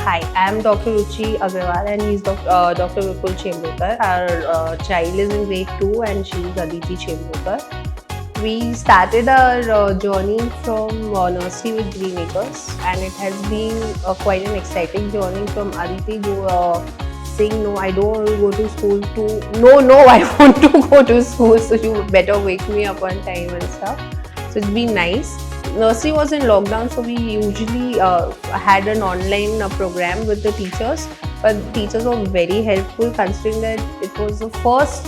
Hi, I am Dr. Ruchi Agrawal and he is Dr. Chembur. Our child is in grade 2 and she is Aditi Chembur. We started our journey from nursery with Green Acres, and it has been quite an exciting journey from Aditi saying no, I don't want to go to school to no, I want to go to school, so you better wake me up on time and stuff. So it's been nice. Nursery was in lockdown, so we usually had an online program with the teachers, but teachers were very helpful considering that it was the first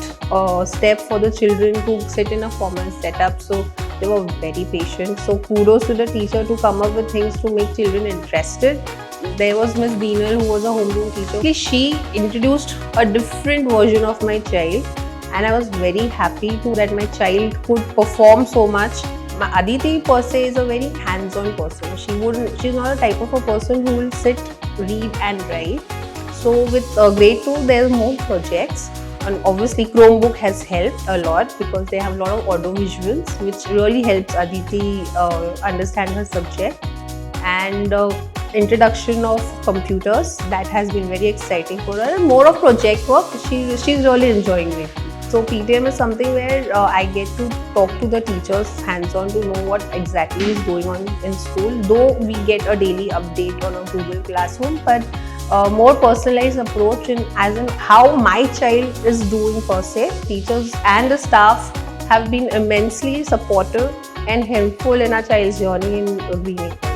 step for the children to sit in a formal setup. So they were very patient. So kudos to the teacher to come up with things to make children interested. There was Miss Deenal, who was a homeroom teacher. She introduced a different version of my child, and I was very happy that my child could perform so much. Aditi per se is a very hands-on person. She's not a type of a person who will sit, read and write. So with grade 2, there's more projects, and obviously Chromebook has helped a lot because they have a lot of audio visuals, which really helps Aditi understand her subject. And introduction of computers, that has been very exciting for her, and more of project work. She's really enjoying it. So PTM is something where I get to talk to the teachers hands-on to know what exactly is going on in school. Though we get a daily update on a Google Classroom, but more personalized approach as in how my child is doing per se. Teachers and the staff have been immensely supportive and helpful in our child's journey in Green Acres.